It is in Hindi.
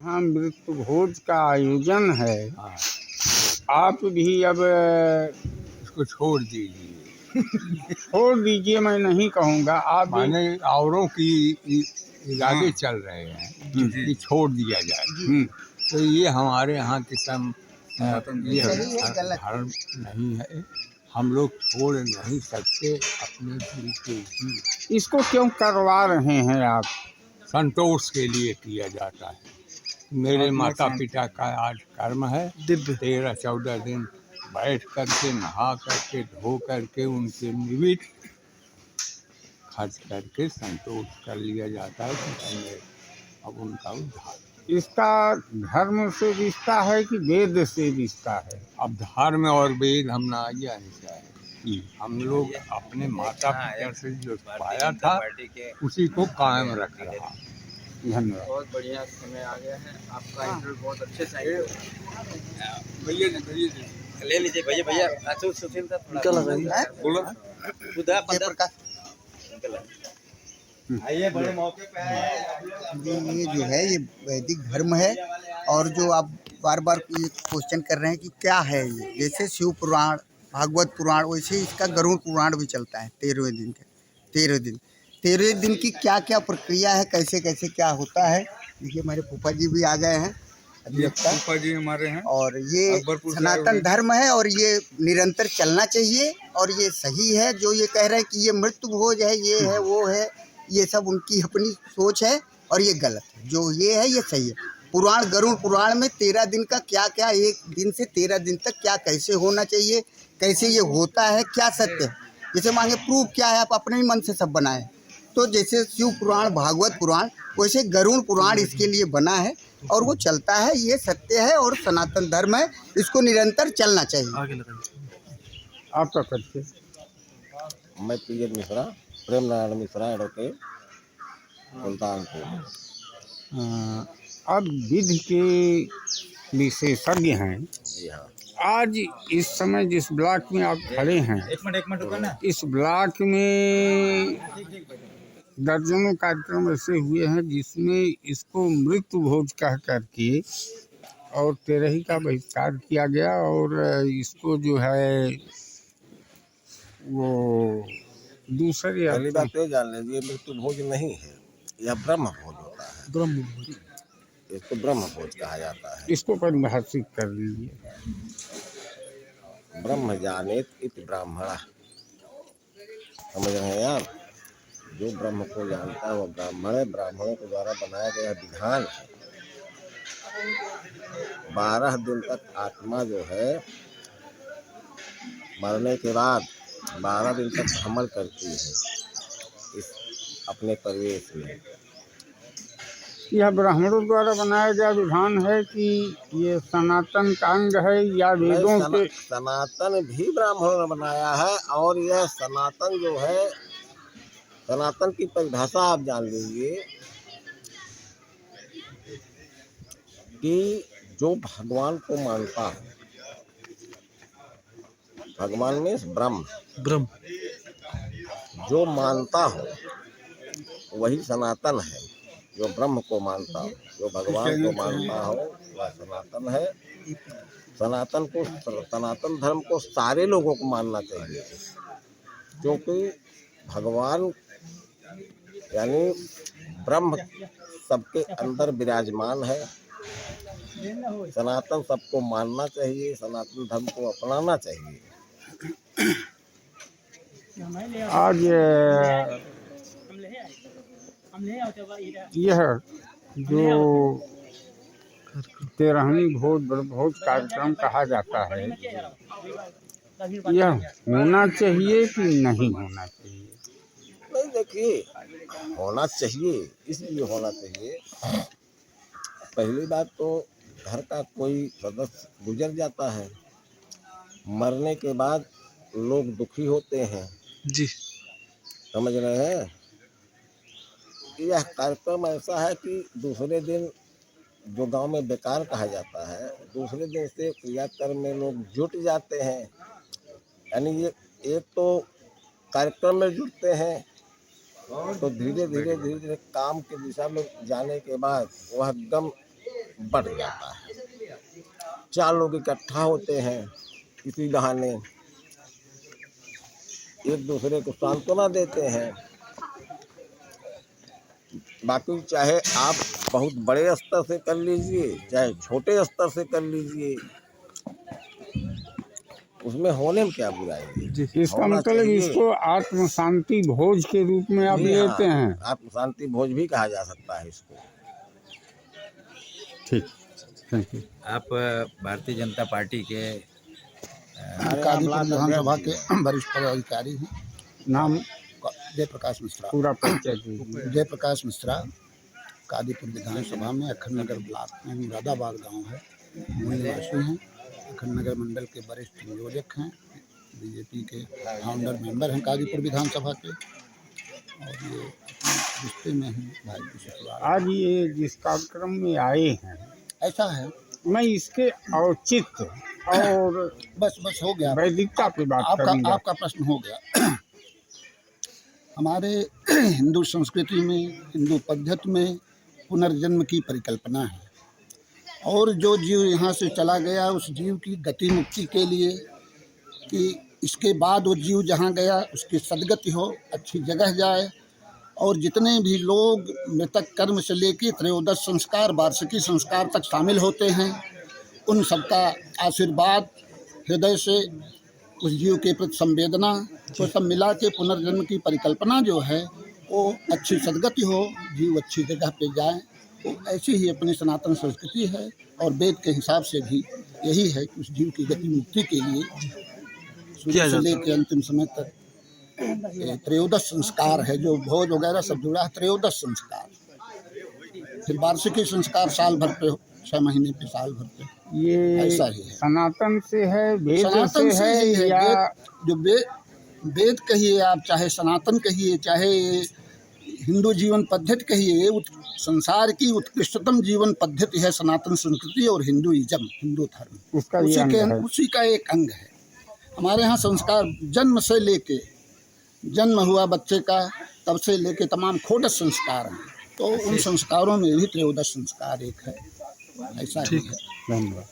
हाँ, मृत्यु भोज का आयोजन है। हाँ, आप भी अब इसको छोड़ दीजिए। छोड़ दीजिए, मैं नहीं कहूँगा। आप भी माने औरों की इरादे हाँ। चल रहे हैं जी। कि छोड़ दिया जाए। तो ये हमारे यहाँ की ये धर्म नहीं है। हम लोग छोड़ नहीं सकते अपने दिल के जी। इसको क्यों करवा रहे हैं आप? संतोष के लिए किया जाता है। मेरे माता पिता का आज कर्म है, 13-14 दिन बैठ करके नहा करके धो करके उनके निमित्त खर्च करके संतोष कर लिया जाता है कि हमने अब उनका उद्धार। इसका धर्म से रिश्ता है कि वेद से रिश्ता है? अब धर्म और वेद हम ना जान जाए कि हम लोग अपने माता पिता से जो पाया था उसी को कायम रख रहा। धन्यवाद। बहुत बढ़िया समय आ गया है आपका। इंटरव्यू बहुत अच्छे से भैया ले लीजिए भैया सुशील का थोड़ा बोलो। आइए बड़े मौके पे आए। ये जो है ये वैदिक धर्म है। और जो आप बार बार ये क्वेश्चन कर रहे हैं कि क्या है ये, जैसे शिव पुराण भागवत पुराण वैसे इसका गरुड़ पुराण भी चलता है 13वें दिन के 13 दिन की क्या क्या प्रक्रिया है, कैसे कैसे क्या होता है। देखिए हमारे फूफा जी भी आ गए हैं अभी तक। फूफा जी हमारे हैं और ये सनातन धर्म है और ये निरंतर चलना चाहिए। और ये सही है जो ये कह रहे हैं कि ये मृत्यु भोज है, ये है वो है, ये सब उनकी अपनी सोच है और ये गलत है। जो ये है ये सही है। पुराण गरुड़ पुराण में 13 दिन का क्या क्या, एक दिन से 13 दिन तक क्या कैसे होना चाहिए, कैसे ये होता है, क्या सत्य है। जैसे मांगे प्रूफ क्या है, आप अपने ही मन से सब बनाए। तो जैसे शिव पुराण भागवत पुराण वैसे गरुड़ पुराण इसके लिए बना है और वो चलता है। ये सत्य है और सनातन धर्म है, इसको निरंतर चलना चाहिए। आपका परिचय? मैं पीएन मिश्रा, प्रेम नारायण मिश्रा, एडवोकेट, सुल्तानपुर। अब विधि के विशेषज्ञ हैं। जी हाँ। आज इस समय जिस ब्लॉक में आप खड़े हैं, एक मिनट रुको ना। इस ब्लॉक में दर्जनों कार्यक्रम ऐसे हुए हैं जिसमें इसको मृत्यु भोज कह करके और तेरही का बहिष्कार किया गया। और इसको जो है वो दूसरे पहली बात तो जान लीजिए, मृत्यु भोज नहीं है, यह ब्रह्म भोज होता है। ब्रह्म भोज, इसको ब्रह्म भोज कहा जाता है। इसको परिभाषित कर लीजिए। ब्रह्म जानेत इति ब्राह्मणः, समझ रहे हैं आप। जो ब्रह्म को जानता है वो ब्राह्मण है। ब्राह्मणों के द्वारा बनाया गया विधान है। 12 दिन तक आत्मा जो है मरने के बाद 12 दिन तक भ्रमण करती है इस अपने परिवेश में। यह ब्राह्मणों द्वारा बनाया गया विधान है कि ये सनातन का अंग है या वेदों के? सनातन भी ब्राह्मणों ने बनाया है। और यह सनातन जो है, सनातन की परिभाषा आप जान लीजिए कि जो भगवान को मानता है, भगवान में ब्रह्म जो मानता हो वही सनातन है। जो ब्रह्म को मानता हो, जो भगवान को मानता हो वह सनातन है। सनातन धर्म को सारे लोगों को मानना चाहिए, क्योंकि भगवान यानी ब्रह्म सबके अंदर विराजमान है। सनातन सबको मानना चाहिए, सनातन धर्म को अपनाना चाहिए। आज यह जो 13वीं भोज कार्यक्रम कहा जाता है, यह होना चाहिए कि नहीं होना चाहिए? नहीं, देखिए, होना चाहिए, इसलिए होना चाहिए। पहली बात तो घर का कोई सदस्य गुजर जाता है, मरने के बाद लोग दुखी होते हैं जी, समझ रहे हैं। यह कार्यक्रम ऐसा है कि दूसरे दिन जो गांव में बेकार कहा जाता है, दूसरे दिन से क्रियाकर्म में लोग जुट जाते हैं। यानी ये एक तो कार्यक्रम में जुटते हैं तो धीरे धीरे काम की दिशा में जाने के बाद वह एकदम बढ़ जाता है। 4 लोग इकट्ठा होते हैं, इसी बहाने एक दूसरे को सांत्वना देते हैं। बाकी चाहे आप बहुत बड़े स्तर से कर लीजिए, चाहे छोटे स्तर से कर लीजिए, उसमें होने में क्या बुराई है। इसका होना मतलब चाहिए। इसको आत्म शांति भोज के रूप में आप जी हाँ, लेते हैं। आत्म शांति भोज भी कहा जा सकता है इसको। ठीक, थैंक यू। आप भारतीय जनता पार्टी के कादीपुर विधानसभा के वरिष्ठ पदाधिकारी हैं। नाम जयप्रकाश मिश्रा। पूरा परिचय दीजिए। जयप्रकाश मिश्रा, कादीपुर विधानसभा में अखंड नगर ब्लॉक में मुरादाबाद गांव है, मूल निवासी हैं। अखंड नगर मंडल के वरिष्ठ नियोजक हैं, बीजेपी के फाउंडर मेंबर हैं कादीपुर विधानसभा के, और ये रिश्ते में हैं भाई की ससुराल। आज ये जिस कार्यक्रम में आए हैं, ऐसा है, मैं इसके औचित्य और बस हो गया, वैदिकता पे बात करूंगा। आपका प्रश्न हो गया। हमारे हिंदू संस्कृति में, हिंदू पद्धति में पुनर्जन्म की परिकल्पना है, और जो जीव यहाँ से चला गया उस जीव की गति मुक्ति के लिए कि इसके बाद वो जीव जहाँ गया उसकी सदगति हो, अच्छी जगह जाए, और जितने भी लोग मृतक कर्म से लेकर त्रयोदश संस्कार, वार्षिकी संस्कार तक शामिल होते हैं, उन सबका आशीर्वाद हृदय से उस जीव के प्रति संवेदना, तो सब मिला के पुनर्जन्म की परिकल्पना जो है वो अच्छी सदगति हो, जीव अच्छी जगह पे जाए। तो ऐसी ही अपनी सनातन संस्कृति है, और वेद के हिसाब से भी यही है कि उस जीव की गति मुक्ति के लिए शुरू से लेकर अंतिम समय तक त्रयोदश संस्कार है, जो भोज वगैरह सब जुड़ा है, त्रयोदश संस्कार। फिर वार्षिकी संस्कार साल भर पे, 6 महीने पे, साल भर पे, ये ऐसा ही है। सनातन से है, वेद सनातन से है, ही है, या जो वेद कहिए आप, चाहे सनातन कहिए, चाहे हिंदू जीवन पद्धति कहिए, संसार की उत्कृष्टतम जीवन पद्धति है सनातन संस्कृति और हिंदुइज्म, हिंदू धर्म। उसका ये अंग है। उसी का एक अंग है। हमारे यहाँ संस्कार जन्म से लेके, जन्म हुआ बच्चे का तब से लेके तमाम खोडश संस्कार हैं, तो उन संस्कारों में भी त्रयोदश संस्कार एक है, ऐसा ही है। धन्यवाद।